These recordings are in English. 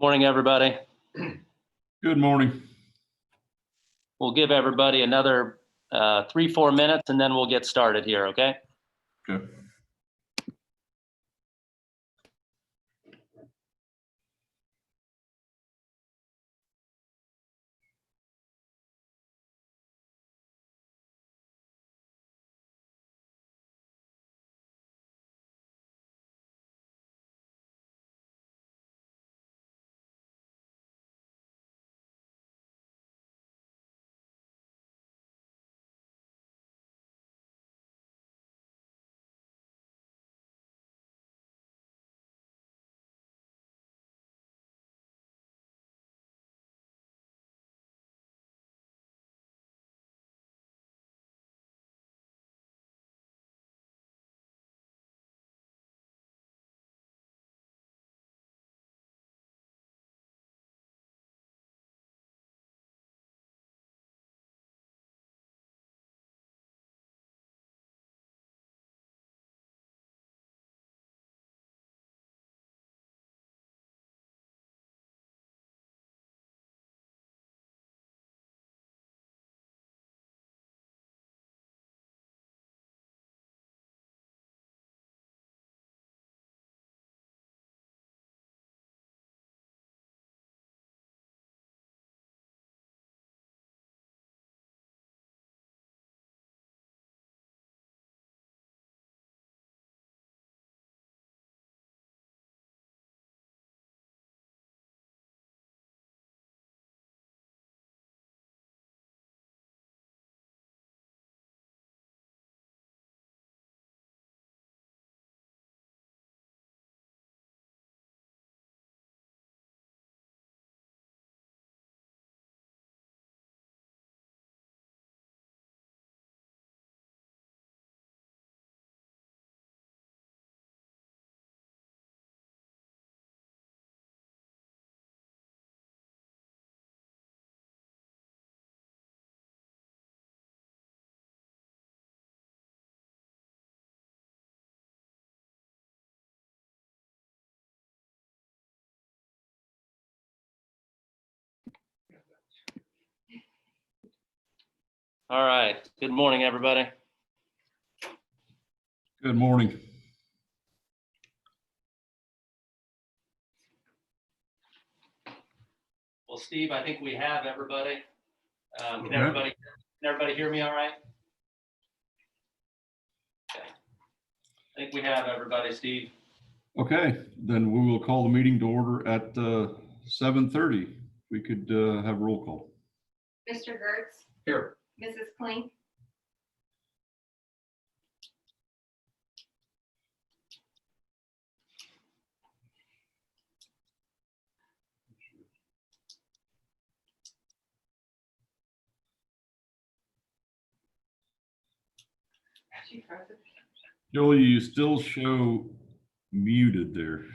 Morning, everybody. Good morning. We'll give everybody another 3-4 minutes and then we'll get started here, okay? Okay. All right. Good morning, everybody. Good morning. Well, Steve, I think we have everybody. Can Okay. everybody hear me all right? Okay. I think we have everybody, Steve. Okay, then we will call the meeting to order at 7:30. We could have roll call. Mr. Gertz, Here. Mrs. Klink, she frozen. Julie, you still show muted there.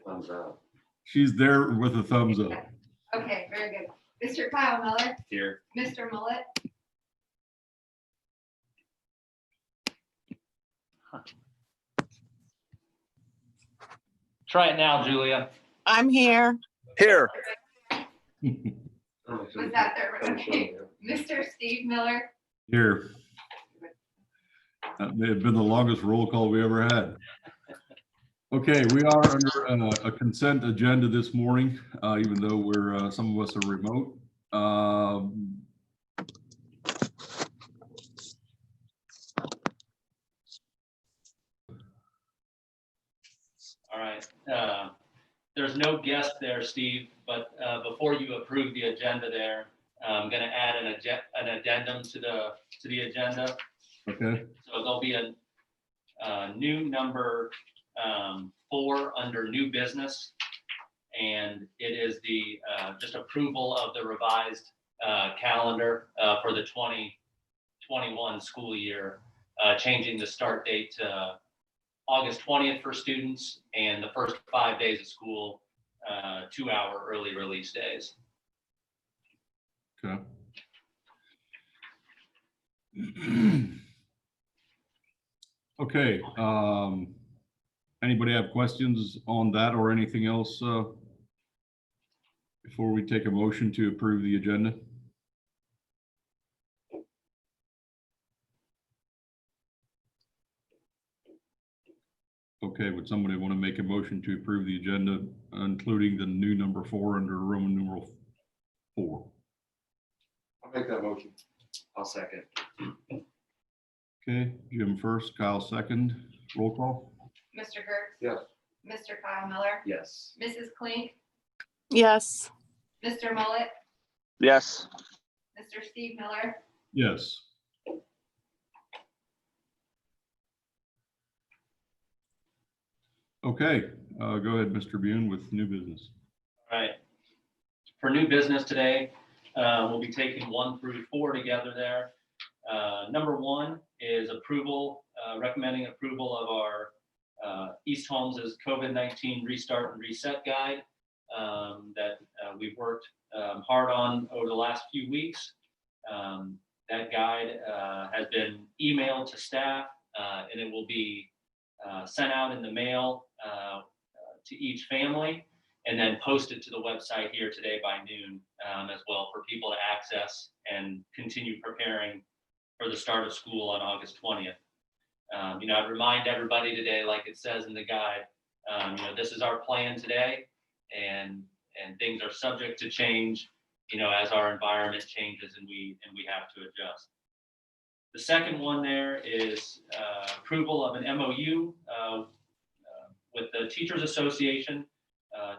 Thumbs up. She's there with a thumbs up. Okay, very good. Mr. Kyle Miller, Here. Mr. Mullet, Try it now, Julia. I'm here. Here. was that there? Okay. Mr. Steve Miller, Here. That may have been the longest roll call we ever had. Okay, we are under a consent agenda this morning, even though we're some of us are remote. All right. There's no guest there, Steve, but before you approve the agenda there, I'm going to add an addendum to the agenda. Okay. So there'll be a new number 4 under new business, and it is the just approval of the revised calendar for the 2021 school year, changing the start date to August 20th for students, and the first 5 days of school, 2-hour early release days. Okay. Okay. Anybody have questions on that or anything else before we take a motion to approve the agenda? Okay, would somebody want to make a motion to approve the agenda, including the new number 4 under Roman numeral 4? I'll make that motion. I'll second. Okay, Jim first, Kyle second. Roll call? Mr. Gertz. Yes. Mr. Kyle Miller, Yes. Mrs. Klink, Yes. Mr. Mullet, Yes. Mr. Steve Miller, Yes. Okay, go ahead, Mr. Bune, with new business. All right. For new business today, we'll be taking 1 through 4 together there. Number 1 is approval, recommending approval of our East Holmes' COVID-19 Restart and Reset Guide that we've worked hard on over the last few weeks. That guide has been emailed to staff and it will be sent out in the mail to each family and then posted to the website here today by noon as well for people to access and continue preparing for the start of school on August 20th. I'd remind everybody today, like it says in the guide, this is our plan today, and things are subject to change, as our environment changes and we have to adjust. The second one there is approval of an MOU with the Teachers Association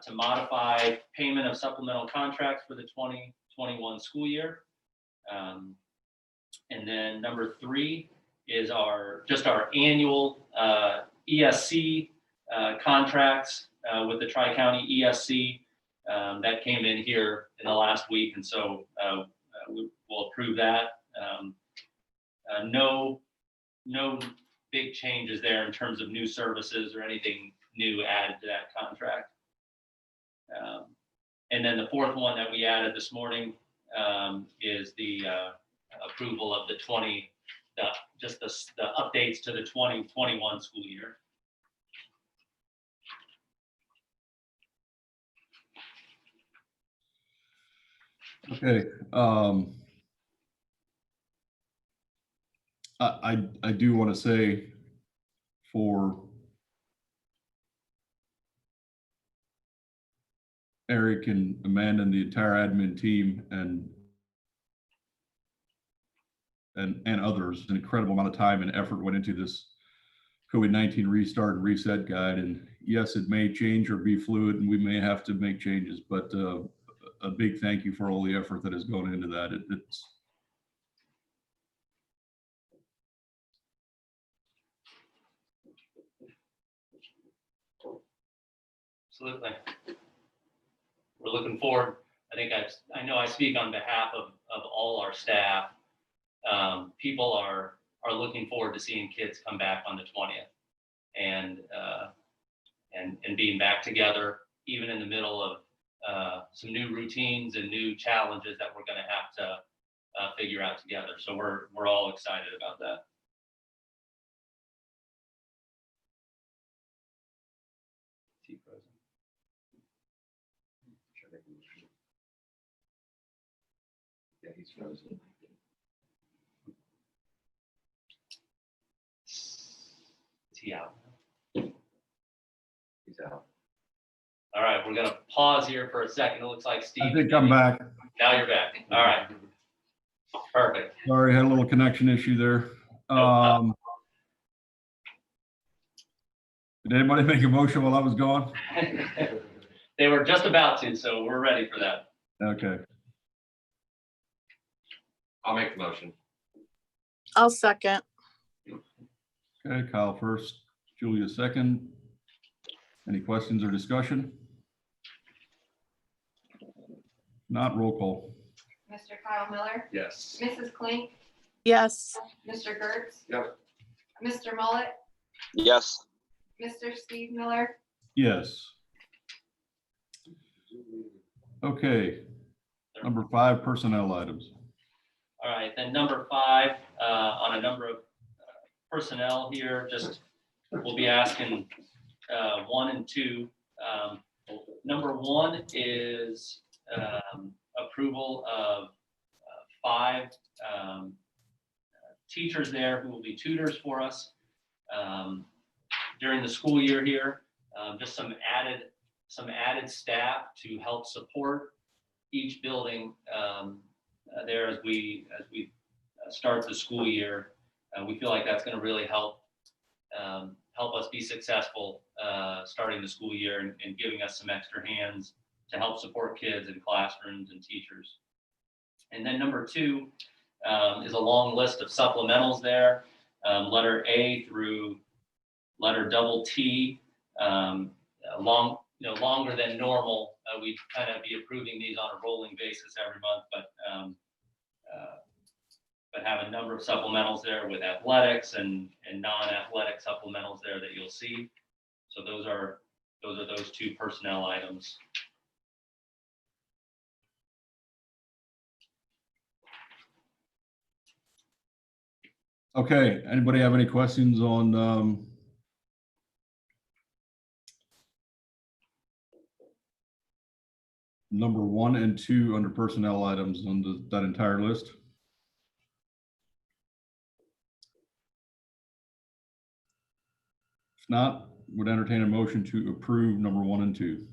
to modify payment of supplemental contracts for the 2021 school year. And then number 3 is our annual ESC contracts with the Tri-County ESC that came in here in the last week, and so we'll approve that. No big changes there in terms of new services or anything new added to that contract. And then the 4th one that we added this morning is the approval of the updates to the 2021 school year. Okay. I do want to say for Eric and Amanda and the entire admin team and others, an incredible amount of time and effort went into this COVID-19 restart and reset guide. And yes, it may change or be fluid and we may have to make changes, but a big thank you for all the effort that has gone into that. It's Absolutely. We're looking forward. I think I know I speak on behalf of all our staff. People are looking forward to seeing kids come back on the 20th and being back together, even in the middle of some new routines and new challenges that we're going to have to figure out together. So we're all excited about that. Yeah, he's frozen. Is he out? He's out. All right, we're gonna pause here for a second. It looks like Steve. I think I'm back. Now you're back. All right. Perfect. Sorry, had a little connection issue there. Did anybody make a motion while I was gone? They were just about to, so we're ready for that. Okay. I'll make the motion. I'll second. Okay, Kyle first, Julia second. Any questions or discussion? Not roll call. Mr. Kyle Miller, Yes. Mrs. Klink, Yes. Mr. Gertz, Yep. Mr. Mullet, Yes. Mr. Steve Miller, Yes. Okay, number 5, personnel items. All right, then number 5, on a number of personnel here, just we'll be asking 1 and 2. Number 1 is approval of 5 teachers there who will be tutors for us during the school year here. Just some added staff to help support each building there as we start the school year. We feel like that's going to really help us be successful starting the school year and giving us some extra hands to help support kids in classrooms and teachers. And then number 2 is a long list of supplementals there, letter A through letter double T, longer than normal. We kind of be approving these on a rolling basis every month, but have a number of supplementals there with athletics and non-athletic supplementals there that you'll see. So those are those 2 personnel items. Okay, anybody have any questions on number 1 and 2 under personnel items on that entire list? If not, would entertain a motion to approve number 1 and 2.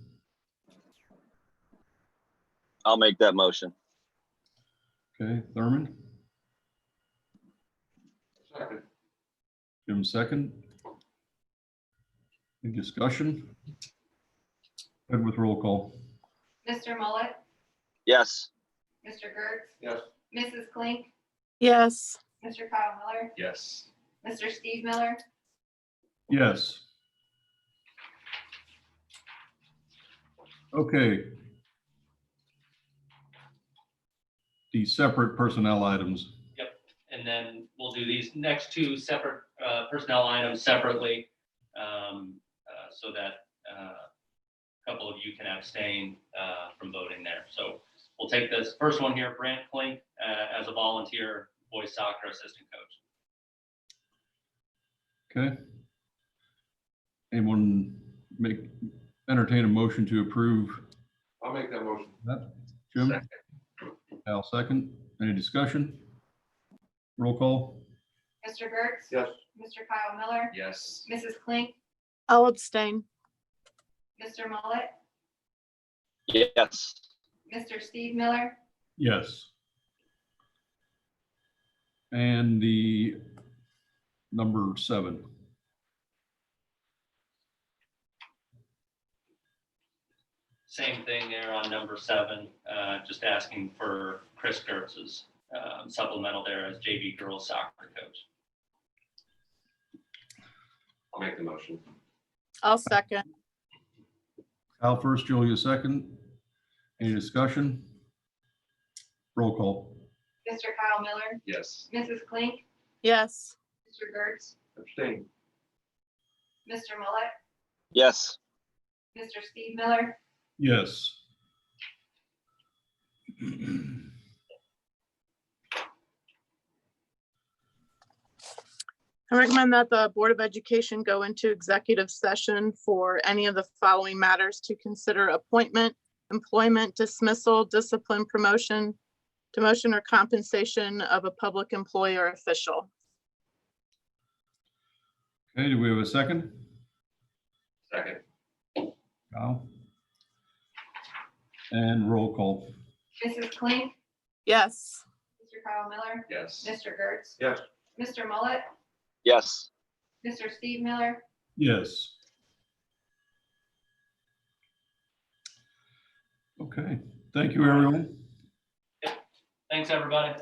I'll make that motion. Okay, Thurman, Second. Jim second. Any discussion? Head with roll call. Mr. Mullet, Yes. Mr. Gertz, Yes. Mrs. Klink, yes, Mr. Kyle Miller, Yes. Mr. Steve Miller, Yes. Okay. The separate personnel items. And then we'll do these next 2 separate personnel items separately so that a couple of you can abstain from voting there. So we'll take this first one here, Brant Klink, as a volunteer boys soccer assistant coach. Okay. Anyone entertain a motion to approve I'll make that motion. that? Jim? Second. Al second. Any discussion? Roll call. Mr. Gertz, Yes. Mr. Kyle Miller, Yes. Mrs. Klink, I'll abstain. Mr. Mullet, Yes. Mr. Steve Miller, Yes. And the number 7. Same thing there on number 7, just asking for Chris Gertz's supplemental there as JV girls soccer coach. I'll make the motion. I'll second. Al first, Julia second. Any discussion? Roll call. Mr. Kyle Miller, Yes. Mrs. Klink, Yes, Mr. Gertz, Abstain. Mr. Mullet, Yes. Mr. Steve Miller, Yes. I recommend that the Board of Education go into executive session for any of the following matters to consider: appointment, employment, dismissal, discipline, promotion, demotion, or compensation of a public employee or official. Okay, do we have a second? Second. Kyle? And roll call. Mrs. Klink, Yes, Mr. Kyle Miller, Yes. Mr. Gertz, Yes. Mr. Mullet, Yes. Mr. Steve Miller, Yes. Okay, thank you, everyone. Thanks, everybody.